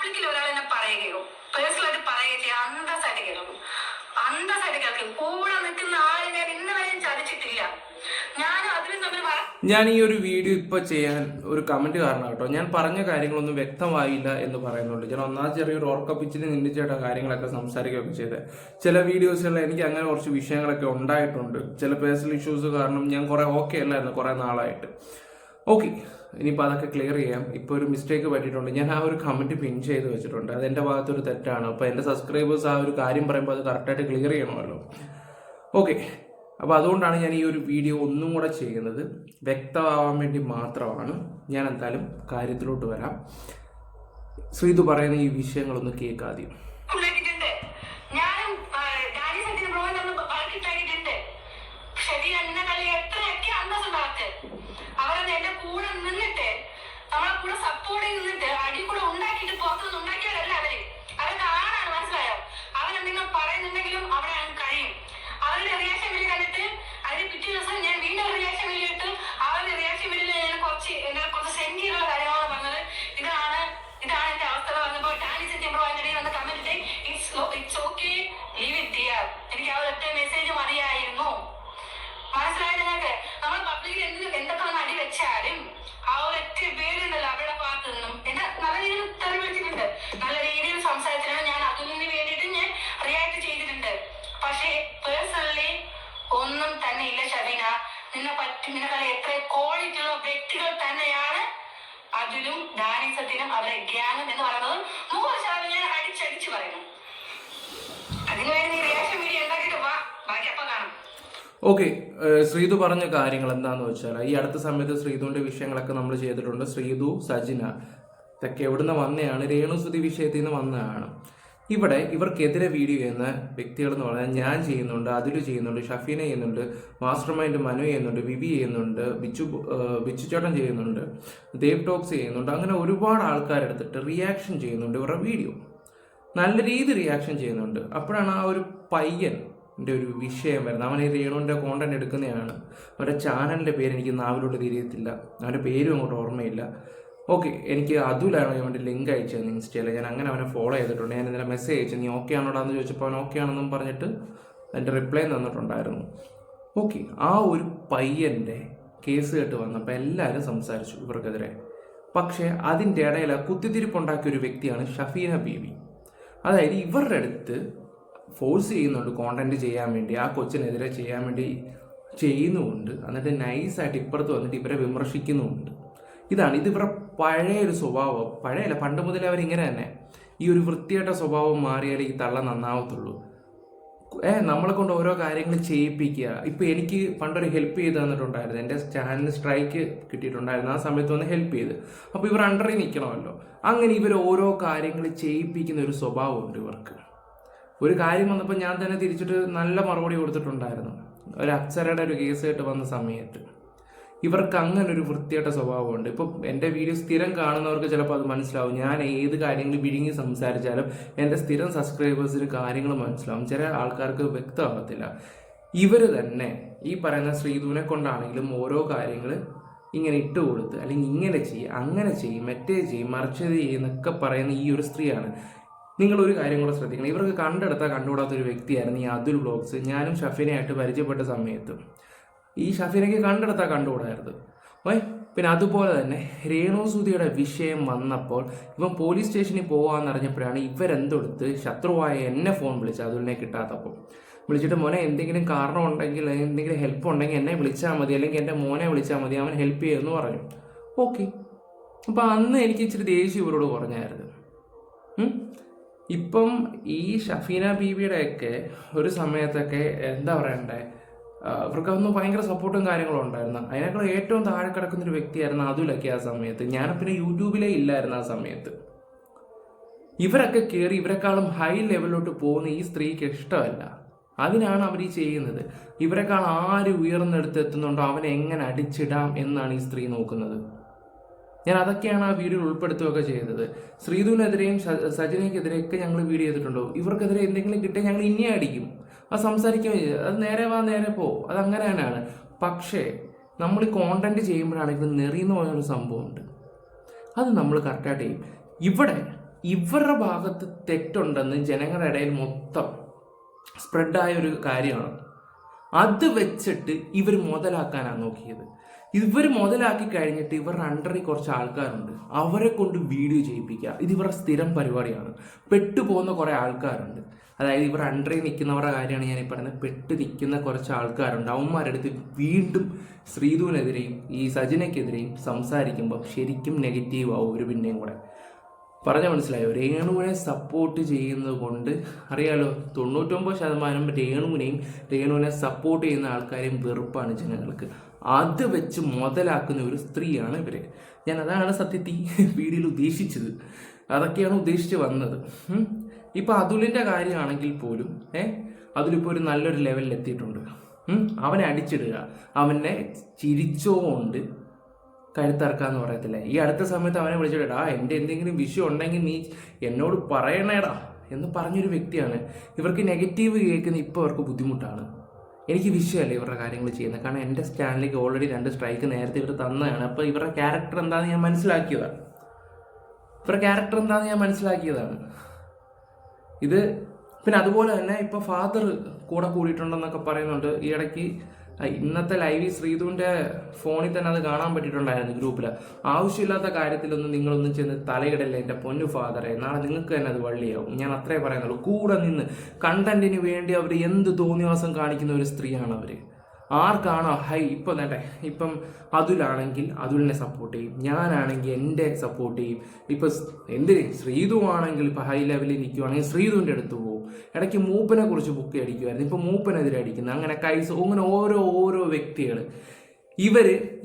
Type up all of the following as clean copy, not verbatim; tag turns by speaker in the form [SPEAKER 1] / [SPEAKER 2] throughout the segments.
[SPEAKER 1] പബ്ലിക്കിൽ ഒരാൾ എന്നെ പറയുകയോ പേഴ്സണലായിട്ട് പറയുകയോ ചെയ്യാൻ അന്തസ്സായിട്ട് കേൾക്കും. അന്തസ്സായിട്ട് കേൾക്കും. കൂടെ നിൽക്കുന്ന ആളിനെ ഇന്ന് വരെ ചതിച്ചിട്ടില്ല. ഞാനും അതിലും തമ്മിൽ
[SPEAKER 2] ഞാൻ ഈ ഒരു വീഡിയോ ഇപ്പോൾ ചെയ്യാൻ ഒരു കമന്റ് കാരണം കേട്ടോ. ഞാൻ പറഞ്ഞ കാര്യങ്ങളൊന്നും വ്യക്തമായില്ല എന്ന് പറയുന്നുണ്ട്. ഞാൻ ഒന്നാമത് ചെറിയൊരു ഓർക്കപ്പിച്ചിൽ നിന്നിച്ചേട്ട കാര്യങ്ങളൊക്കെ സംസാരിക്കുകയൊക്കെ ചെയ്തത്. ചില വീഡിയോസുകളിൽ എനിക്ക് അങ്ങനെ കുറച്ച് വിഷയങ്ങളൊക്കെ ഉണ്ടായിട്ടുണ്ട്. ചില പേഴ്സണൽ ഇഷ്യൂസ് കാരണം ഞാൻ കുറെ ഓക്കെ അല്ലായിരുന്നു കുറെ നാളായിട്ട്. ഓക്കെ, ഇനിയിപ്പോൾ അതൊക്കെ ക്ലിയർ ചെയ്യാം. ഇപ്പോൾ ഒരു മിസ്റ്റേക്ക് പറ്റിയിട്ടുണ്ട്. ഞാൻ ആ ഒരു കമന്റ് പിൻ ചെയ്ത് വെച്ചിട്ടുണ്ട്. അത് എൻ്റെ ഭാഗത്തൊരു തെറ്റാണ്. അപ്പോൾ എൻ്റെ സബ്സ്ക്രൈബേഴ്സ് ആ ഒരു കാര്യം പറയുമ്പോൾ അത് കറക്റ്റായിട്ട് ക്ലിയർ ചെയ്യണമല്ലോ. ഓക്കെ, അപ്പോൾ അതുകൊണ്ടാണ് ഞാൻ ഈ ഒരു വീഡിയോ ഒന്നും കൂടെ ചെയ്യുന്നത്. വ്യക്തമാവാൻ വേണ്ടി മാത്രമാണ്. ഞാൻ എന്തായാലും കാര്യത്തിലോട്ട് വരാം. ശ്രീതു പറയുന്ന ഈ വിഷയങ്ങളൊന്ന് കേൾക്കാതെയും.
[SPEAKER 1] എനിക്ക് ആ ഒറ്റ മെസ്സേജ് മതിയായിരുന്നു. മനസ്സിലായത് നിങ്ങൾക്ക്? നമ്മൾ പബ്ലിക്കിൽ എന്തൊക്കെ ഒന്ന് അടി വെച്ചാലും ആ ഒരൊറ്റ പേരുണ്ടല്ലോ അവരുടെ ഭാഗത്ത് നിന്നും എന്നെ നല്ല രീതിയിൽ തെറി വിളിച്ചിട്ടുണ്ട്. നല്ല രീതിയിൽ സംസാരിച്ചിട്ടാണ്. ഞാൻ അതിന് വേണ്ടിയിട്ട് ഞാൻ റിയാക്ട് ചെയ്തിട്ടുണ്ട്. പക്ഷേ പേഴ്സണലി ഒന്നും തന്നെ ഇല്ല ഷബീന. നിന്നെക്കാളും എത്ര ക്വാളിറ്റി ഉള്ള വ്യക്തികൾ തന്നെയാണ് അതിലും ഡാനിസത്തിനും അവരെ ഗ്യാങ്ങും എന്ന് പറയുന്നത് 100% ഞാൻ അടിച്ചടിച്ച് പറയുന്നു. അതിനുവേണ്ടി നീ റിയാക്ഷൻ വീഡിയോ ഉണ്ടാക്കിയിട്ട് വാ, ബാക്കി അപ്പം കാണാം.
[SPEAKER 2] ഓക്കെ, ശ്രീതു പറഞ്ഞ കാര്യങ്ങൾ എന്താന്ന് വെച്ചാൽ ഈ അടുത്ത സമയത്ത് ശ്രീതുവിന്റെ വിഷയങ്ങളൊക്കെ നമ്മൾ ചെയ്തിട്ടുണ്ട്. ശ്രീതു, സജിന ഇതൊക്കെ എവിടുന്ന് വന്നതാണ്? രേണുസുതി വിഷയത്തിൽ നിന്ന് വന്നതാണ്. ഇവിടെ ഇവർക്കെതിരെ വീഡിയോ ചെയ്യുന്ന വ്യക്തികൾ എന്ന് പറഞ്ഞാൽ ഞാൻ ചെയ്യുന്നുണ്ട്, അതിലു ചെയ്യുന്നുണ്ട്, ഷഫീന ചെയ്യുന്നുണ്ട്, മാസ്റ്റർ മൈൻഡ് മനു ചെയ്യുന്നുണ്ട്, വിവി ചെയ്യുന്നുണ്ട്, ബിച്ചുചേട്ടൻ ചെയ്യുന്നുണ്ട്, ദേവ് ടോക്സ് ചെയ്യുന്നുണ്ട്. അങ്ങനെ ഒരുപാട് ആൾക്കാരെടുത്തിട്ട് റിയാക്ഷൻ ചെയ്യുന്നുണ്ട്. ഇവരുടെ വീഡിയോ നല്ല രീതി റിയാക്ഷൻ ചെയ്യുന്നുണ്ട്. അപ്പോഴാണ് ആ ഒരു പയ്യൻ്റെ ഒരു വിഷയം വരുന്നത്. അവൻ ഈ രേണുവിൻ്റെ കോണ്ടന്റ് എടുക്കുന്നതാണ്. അവൻ്റെ ചാനലിൻ്റെ പേര് എനിക്ക് നാവിലോട്ട് തിരിയത്തില്ല, അവൻ്റെ പേരും അങ്ങോട്ട് ഓർമ്മയില്ല. ഓക്കെ, എനിക്ക് അതുലാണ് അവൻ്റെ ലിങ്ക് അയച്ചത് ഇൻസ്റ്റയിൽ. ഞാൻ അങ്ങനെ അവനെ ഫോളോ ചെയ്തിട്ടുണ്ട്. ഞാൻ ഇന്നലെ മെസ്സേജ് അയച്ചു, നീ ഓക്കെ ആണോടാന്ന് ചോദിച്ചപ്പോൾ അവൻ ഓക്കെ ആണെന്നും പറഞ്ഞിട്ട് എൻ്റെ റിപ്ലൈ തന്നിട്ടുണ്ടായിരുന്നു. ഓക്കെ, ആ ഒരു പയ്യൻ്റെ കേസ് കേട്ട് വന്നപ്പോൾ എല്ലാവരും സംസാരിച്ചു ഇവർക്കെതിരെ. പക്ഷേ അതിൻ്റെ ഇടയിൽ കുത്തിത്തിരിപ്പുണ്ടാക്കിയ ഒരു വ്യക്തിയാണ് ഷഫീന ബീവി. അതായത് ഇവരുടെ അടുത്ത് ഫോഴ്സ് ചെയ്യുന്നുണ്ട് കോണ്ടന്റ് ചെയ്യാൻ വേണ്ടി, ആ കൊച്ചിനെതിരെ ചെയ്യാൻ വേണ്ടി ചെയ്യുന്നുമുണ്ട്. എന്നിട്ട് നൈസായിട്ട് ഇപ്പുറത്ത് വന്നിട്ട് ഇവരെ വിമർശിക്കുന്നുമുണ്ട്. ഇത് ഇവരുടെ പഴയ ഒരു സ്വഭാവം. പഴയല്ല, പണ്ട് മുതലേ അവരിങ്ങനെ തന്നെ. ഈ ഒരു വൃത്തിയായിട്ട സ്വഭാവം മാറിയാലേ ഈ തള്ള നന്നാവത്തുള്ളൂ. നമ്മളെ കൊണ്ട് ഓരോ കാര്യങ്ങൾ ചെയ്യിപ്പിക്കുക. ഇപ്പം എനിക്ക് പണ്ടൊരു ഹെൽപ്പ് ചെയ്ത് തന്നിട്ടുണ്ടായിരുന്നു. എൻ്റെ ചാനലിന് സ്ട്രൈക്ക് കിട്ടിയിട്ടുണ്ടായിരുന്നു. ആ സമയത്ത് വന്ന് ഹെൽപ്പ് ചെയ്ത്. അപ്പോൾ ഇവർ അണ്ടറിൽ നിൽക്കണമല്ലോ. അങ്ങനെ ഇവർ ഓരോ കാര്യങ്ങൾ ചെയ്യിപ്പിക്കുന്ന ഒരു സ്വഭാവമുണ്ട് ഇവർക്ക്. ഒരു കാര്യം വന്നപ്പോൾ ഞാൻ തന്നെ തിരിച്ചിട്ട് നല്ല മറുപടി കൊടുത്തിട്ടുണ്ടായിരുന്നു. ഒരു അപ്സരയുടെ ഒരു കേസ് ആയിട്ട് വന്ന സമയത്ത് ഇവർക്ക് അങ്ങനെ ഒരു വൃത്തിയായിട്ട സ്വഭാവമുണ്ട്. ഇപ്പം എൻ്റെ വീഡിയോ സ്ഥിരം കാണുന്നവർക്ക് ചിലപ്പോൾ അത് മനസ്സിലാവും. ഞാൻ ഏത് കാര്യങ്ങൾ വിഴുങ്ങി സംസാരിച്ചാലും എൻ്റെ സ്ഥിരം സബ്സ്ക്രൈബേഴ്സിന് കാര്യങ്ങൾ മനസ്സിലാവും. ചില ആൾക്കാർക്ക് വ്യക്തമാകത്തില്ല. ഇവർ തന്നെ ഈ പറയുന്ന ശ്രീധുവിനെ കൊണ്ടാണെങ്കിലും ഓരോ കാര്യങ്ങൾ ഇങ്ങനെ ഇട്ട് കൊടുത്ത് അല്ലെങ്കിൽ ഇങ്ങനെ ചെയ്യും, അങ്ങനെ ചെയ്യും, മറ്റേ ചെയ്യും, മറിച്ചത് ചെയ്യുന്നൊക്കെ പറയുന്ന ഈ ഒരു സ്ത്രീയാണ്. നിങ്ങളൊരു കാര്യം കൂടെ ശ്രദ്ധിക്കണം. ഇവർക്ക് കണ്ടുകൂടാത്തൊരു വ്യക്തിയായിരുന്നു ഈ അതുൽ വ്ലോഗ്സ്. ഞാനും ഷഫീനയായിട്ട് പരിചയപ്പെട്ട സമയത്ത് ഈ ഷഫീനയ്ക്ക് കണ്ടുകൂടായിരുന്നു. പിന്നെ അതുപോലെ തന്നെ രേണുസുതിയുടെ വിഷയം വന്നപ്പോൾ ഇവൻ പോലീസ് സ്റ്റേഷനിൽ പോകാമെന്നറിഞ്ഞപ്പോഴാണ് ഇവരെന്തെടുത്ത് ശത്രുവായ എന്നെ ഫോൺ വിളിച്ചത്. അതുലിനെ കിട്ടാത്തപ്പോൾ വിളിച്ചിട്ട് മോനെ എന്തെങ്കിലും കാരണം ഉണ്ടെങ്കിൽ, എന്തെങ്കിലും ഹെൽപ്പ് ഉണ്ടെങ്കിൽ എന്നെ വിളിച്ചാൽ മതി, അല്ലെങ്കിൽ എൻ്റെ മോനെ വിളിച്ചാൽ മതി, അവൻ ഹെൽപ്പ് ചെയ്യുമെന്ന് പറഞ്ഞു. ഓക്കെ, അപ്പം അന്ന് എനിക്ക് ഇച്ചിരി ദേഷ്യം ഇവരോട് പറഞ്ഞായിരുന്നു. ഇപ്പം ഈ ഷഫീന ബീവിയുടെയൊക്കെ ഒരു സമയത്തൊക്കെ എന്താ പറയണ്ടേ, ഇവർക്കൊന്നും ഭയങ്കര സപ്പോർട്ടും കാര്യങ്ങളും ഉണ്ടായിരുന്നു. അതിനേക്കാൾ ഏറ്റവും താഴെ കിടക്കുന്നൊരു വ്യക്തിയായിരുന്നു അതുലൊക്കെ ആ സമയത്ത്. ഞാൻ പിന്നെ യൂട്യൂബിലേ ഇല്ലായിരുന്നു ആ സമയത്ത്. ഇവരൊക്കെ കയറി ഇവരെക്കാളും ഹൈ ലെവലിലോട്ട് പോകുന്ന ഈ സ്ത്രീക്ക് ഇഷ്ടമല്ല. അതിനാണ് അവർ ഈ ചെയ്യുന്നത്. ഇവരെക്കാൾ ആര് ഉയർന്നെടുത്ത് എത്തുന്നുണ്ടോ അവനെ എങ്ങനെ അടിച്ചിടാം എന്നാണ് ഈ സ്ത്രീ നോക്കുന്നത്. ഞാൻ അതൊക്കെയാണ് ആ വീഡിയോയിൽ ഉൾപ്പെടുത്തുകയൊക്കെ ചെയ്തത്. ശ്രീധുവിനെതിരെയും സജിനയ്ക്കെതിരെയൊക്കെ ഞങ്ങൾ വീഡിയോ ചെയ്തിട്ടുണ്ടോ. ഇവർക്കെതിരെ എന്തെങ്കിലും കിട്ടിയാൽ ഞങ്ങൾ ഇനിയും അടിക്കും. അത് സംസാരിക്കുകയും ചെയ്തു. അത് നേരെ വാ നേരെ പോ, അതങ്ങനെ തന്നെയാണ്. പക്ഷേ നമ്മൾ ഈ കോണ്ടന്റ് ചെയ്യുമ്പോഴാണെങ്കിൽ നെറിയെന്ന് പറയുന്നൊരു സംഭവമുണ്ട്. അത് നമ്മൾ കറക്റ്റായിട്ട് ചെയ്യും. ഇവിടെ ഇവരുടെ ഭാഗത്ത് തെറ്റുണ്ടെന്ന് ജനങ്ങളുടെ ഇടയിൽ മൊത്തം സ്പ്രെഡായ ഒരു കാര്യമാണ്. അത് വെച്ചിട്ട് ഇവർ മുതലാക്കാനാണ് നോക്കിയത്. ഇവർ മുതലാക്കി കഴിഞ്ഞിട്ട് ഇവരുടെ അണ്ടറിൽ കുറച്ച് ആൾക്കാരുണ്ട്, അവരെ കൊണ്ട് വീഡിയോ ചെയ്യിപ്പിക്കുക. ഇത് ഇവരുടെ സ്ഥിരം പരിപാടിയാണ്. പെട്ടുപോകുന്ന കുറേ ആൾക്കാരുണ്ട്. അതായത് ഇവർ അണ്ടറിൽ നിൽക്കുന്നവരുടെ കാര്യമാണ് ഞാൻ ഈ പറയുന്നത്. പെട്ട് നിൽക്കുന്ന കുറച്ച് ആൾക്കാരുണ്ട്. അവന്മാരുടെ അടുത്ത് വീണ്ടും ശ്രീധുവിനെതിരെയും ഈ സജിനയ്ക്കെതിരെയും സംസാരിക്കുമ്പോൾ ശരിക്കും നെഗറ്റീവ് ആവും ഒരു പിന്നെയും കൂടെ. പറഞ്ഞ മനസ്സിലായോ? രേണുവിനെ സപ്പോർട്ട് ചെയ്യുന്നത് കൊണ്ട് അറിയാലോ 99% രേണുവിനെ സപ്പോർട്ട് ചെയ്യുന്ന ആൾക്കാരെയും വെറുപ്പാണ് ജനങ്ങൾക്ക്. അത് വെച്ച് മുതലാക്കുന്ന ഒരു സ്ത്രീയാണ് ഇവര്. ഞാൻ അതാണ് സത്യത്തിൽ വീഡിയോയിൽ ഉദ്ദേശിച്ചത്. അതൊക്കെയാണ് ഉദ്ദേശിച്ച് വന്നത്. ഇപ്പൊ അതുലിന്റെ കാര്യമാണെങ്കിൽ പോലും അതിലിപ്പോൾ ഒരു നല്ലൊരു ലെവലിൽ എത്തിയിട്ടുണ്ട്. അവനെ അടിച്ചിടുക, അവനെ ചിരിച്ചോണ്ട് കഴുത്തിറക്കാന്ന് പറയത്തില്ലേ. ഈ അടുത്ത സമയത്ത് അവനെ വിളിച്ചിട്ടാ എൻ്റെ എന്തെങ്കിലും വിഷയം ഉണ്ടെങ്കിൽ നീ എന്നോട് പറയണേടാ എന്ന് പറഞ്ഞൊരു വ്യക്തിയാണ്. ഇവർക്ക് നെഗറ്റീവ് കേൾക്കുന്ന ഇപ്പോൾ അവർക്ക് ബുദ്ധിമുട്ടാണ്. എനിക്ക് വിഷയമല്ല ഇവരുടെ കാര്യങ്ങൾ ചെയ്യുന്നത്. കാരണം എൻ്റെ ചാനലിലേക്ക് ഓൾറെഡി 2 സ്ട്രൈക്ക് നേരത്തെ ഇവർ തന്നതാണ്. അപ്പോൾ ഇവരുടെ ക്യാരക്ടർ എന്താണെന്ന് ഞാൻ മനസ്സിലാക്കിയതാണ്. ഇത് പിന്നെ അതുപോലെ തന്നെ ഇപ്പോൾ ഫാദർ കൂടെ കൂടിയിട്ടുണ്ടെന്നൊക്കെ പറയുന്നുണ്ട്. ഈ ഇടയ്ക്ക് ഇന്നത്തെ ലൈവ് ശ്രീധുവിൻ്റെ ഫോണിൽ തന്നെ അത് കാണാൻ പറ്റിയിട്ടുണ്ടായിരുന്നു ഗ്രൂപ്പിൽ. ആവശ്യമില്ലാത്ത കാര്യത്തിലൊന്നും നിങ്ങളൊന്നും ചെന്ന് തലയിടല്ലേ എൻ്റെ പൊന്നു ഫാദറെ, നാളെ നിങ്ങൾക്ക് തന്നെ അത് വള്ളിയാവും. ഞാൻ അത്രേ പറയുന്നുള്ളൂ. കൂടെ നിന്ന് കണ്ടന്റിന് വേണ്ടി അവർ എന്ത് തോന്നിവാസം കാണിക്കുന്ന ഒരു സ്ത്രീയാണ് അവർ. ആർക്കാണോ ഇപ്പം അതുലാണെങ്കിൽ അതുലിനെ സപ്പോർട്ട് ചെയ്യും, ഞാനാണെങ്കിൽ എൻ്റെ സപ്പോർട്ട് ചെയ്യും. ഇപ്പം ശ്രീധു ആണെങ്കിൽ ഇപ്പം ഹൈ ലെവലിൽ നിൽക്കുവാണെങ്കിൽ ശ്രീധുവിൻ്റെ അടുത്ത് പോകും. ഇടയ്ക്ക് മൂപ്പനെ കുറിച്ച് ബുക്ക് അടിക്കുമായിരുന്നു, ഇപ്പം മൂപ്പനെതിരെ അടിക്കുന്നത്. അങ്ങനെ അങ്ങനെ ഓരോ വ്യക്തികൾ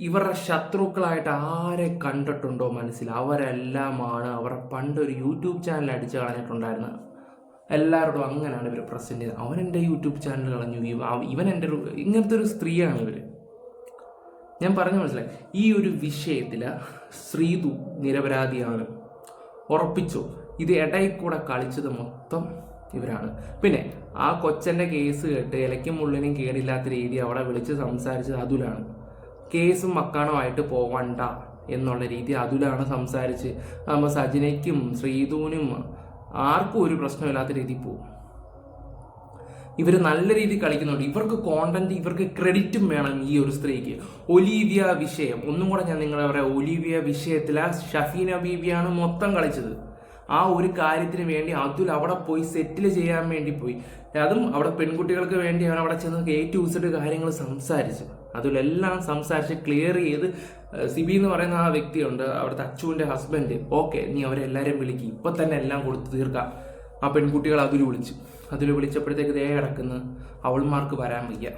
[SPEAKER 2] ഇവരുടെ ശത്രുക്കളായിട്ട് ആരെ കണ്ടിട്ടുണ്ടോ മനസ്സിൽ, അവരെല്ലാമാണ് അവരുടെ പണ്ടൊരു യൂട്യൂബ് ചാനൽ അടിച്ചു കളഞ്ഞിട്ടുണ്ടായിരുന്നത്. എല്ലാവരോടും അങ്ങനെയാണ് ഇവർ പ്രസൻറ്റ് ചെയ്തത്. അവൻ എൻ്റെ യൂട്യൂബ് ചാനൽ കളഞ്ഞു, ഇവൻ എൻ്റെ ഇങ്ങനത്തെ ഒരു സ്ത്രീയാണ് ഇവർ. ഞാൻ പറഞ്ഞു മനസ്സിലായി. ഈ ഒരു വിഷയത്തിൽ ശ്രീധു നിരപരാധിയാണ്, ഉറപ്പിച്ചോ. ഇത് ഇടയിൽ കൂടെ കളിച്ചത് മൊത്തം ഇവരാണ്. പിന്നെ ആ കൊച്ചൻ്റെ കേസ് കേട്ട് ഇലയ്ക്കും മുള്ളിനും കേടില്ലാത്ത രീതി അവിടെ വിളിച്ച് സംസാരിച്ചത് അതുലാണ്. കേസും മക്കാണുമായിട്ട് പോവണ്ട എന്നുള്ള രീതി അതുലാണ് സംസാരിച്ച്. നമ്മൾ സജിനയ്ക്കും ശ്രീധുവിനും ആർക്കും ഒരു പ്രശ്നമില്ലാത്ത രീതിയിൽ പോകും. ഇവർ നല്ല രീതിയിൽ കളിക്കുന്നുണ്ട്. ഇവർക്ക് കോണ്ടന്റ്, ഇവർക്ക് ക്രെഡിറ്റും വേണം ഈ ഒരു സ്ത്രീക്ക്. ഒലീവിയ വിഷയം ഒന്നും കൂടെ ഞാൻ നിങ്ങളെ പറയാം. ഒലീവിയ വിഷയത്തിൽ ഷഫീന ബീബിയാണ് മൊത്തം കളിച്ചത്. ആ ഒരു കാര്യത്തിന് വേണ്ടി അതുൽ അവിടെ പോയി സെറ്റിൽ ചെയ്യാൻ വേണ്ടി പോയി. അതും അവിടെ പെൺകുട്ടികൾക്ക് വേണ്ടി അവൻ അവിടെ ചെന്ന് A-to Z കാര്യങ്ങൾ സംസാരിച്ചു. അതിലെല്ലാം സംസാരിച്ച് ക്ലിയർ ചെയ്ത് സിബി എന്ന് പറയുന്ന ആ വ്യക്തിയുണ്ട്, അവിടുത്തെ അച്ചുവിൻ്റെ ഹസ്ബൻഡ്. ഓക്കെ, നീ അവരെല്ലാവരെയും വിളിക്കും, ഇപ്പം തന്നെ എല്ലാം കൊടുത്ത് തീർക്കാം. ആ പെൺകുട്ടികൾ അതിൽ വിളിച്ചപ്പോഴത്തേക്ക് ദേ കിടക്കുന്നു, അവൾമാർക്ക് വരാൻ വയ്യ.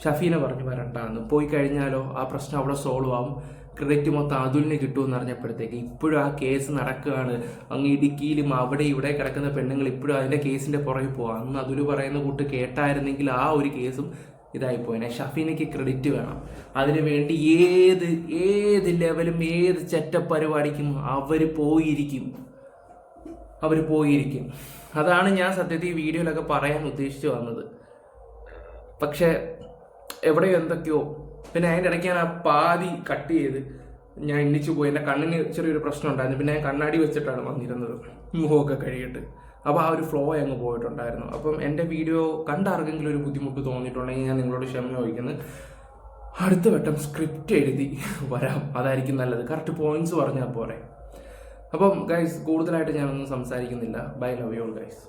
[SPEAKER 2] ഷഫീനെ പറഞ്ഞു വരണ്ടാന്ന്. പോയി കഴിഞ്ഞാലോ ആ പ്രശ്നം അവിടെ സോൾവ് ആവും, ക്രെഡിറ്റ് മൊത്തം അതുലിന് കിട്ടുമെന്ന് അറിഞ്ഞപ്പോഴത്തേക്ക് ഇപ്പോഴും ആ കേസ് നടക്കുകയാണ്. അങ്ങ് ഇടുക്കിയിലും അവിടെ ഇവിടെ കിടക്കുന്ന പെണ്ണുങ്ങൾ ഇപ്പോഴും അതിൻ്റെ കേസിൻ്റെ പുറകെ പോവാം. അന്ന് അതുല് പറയുന്ന കൂട്ട് കേട്ടായിരുന്നെങ്കിൽ ആ ഒരു കേസും ഇതായിപ്പോയനെ. ഷഫീനയ്ക്ക് ക്രെഡിറ്റ് വേണം. അതിനു വേണ്ടി ഏത് ലെവലും ഏത് പരിപാടിക്കും അവർ പോയിരിക്കും. അതാണ് ഞാൻ സത്യത്തിൽ ഈ വീഡിയോയിലൊക്കെ പറയാൻ ഉദ്ദേശിച്ചു വന്നത്. പക്ഷെ എവിടെയോ എന്തൊക്കെയോ. പിന്നെ അതിൻ്റെ ഇടയ്ക്ക് ഞാൻ ആ പാതി കട്ട് ചെയ്ത് ഞാൻ എണ്ണിച്ചു പോയി. എൻ്റെ കണ്ണിന് ചെറിയൊരു പ്രശ്നം ഉണ്ടായിരുന്നു. പിന്നെ ഞാൻ കണ്ണാടി വെച്ചിട്ടാണ് വന്നിരുന്നത് മുഖമൊക്കെ കഴിയിട്ട്. അപ്പോൾ ആ ഒരു ഫ്ലോ അങ്ങ് പോയിട്ടുണ്ടായിരുന്നു. അപ്പം എൻ്റെ വീഡിയോ കണ്ടാർക്കെങ്കിലും ഒരു ബുദ്ധിമുട്ട് തോന്നിയിട്ടുണ്ടെങ്കിൽ ഞാൻ നിങ്ങളോട് ക്ഷമ ചോദിക്കുന്നത്. അടുത്ത വട്ടം സ്ക്രിപ്റ്റ് എഴുതി വരാം, അതായിരിക്കും നല്ലത്. കറക്റ്റ് പോയിന്റ്സ് പറഞ്ഞാൽ പോരെ. അപ്പം ഗൈസ്, കൂടുതലായിട്ട് ഞാനൊന്നും സംസാരിക്കുന്നില്ല. Bye, love you all guys.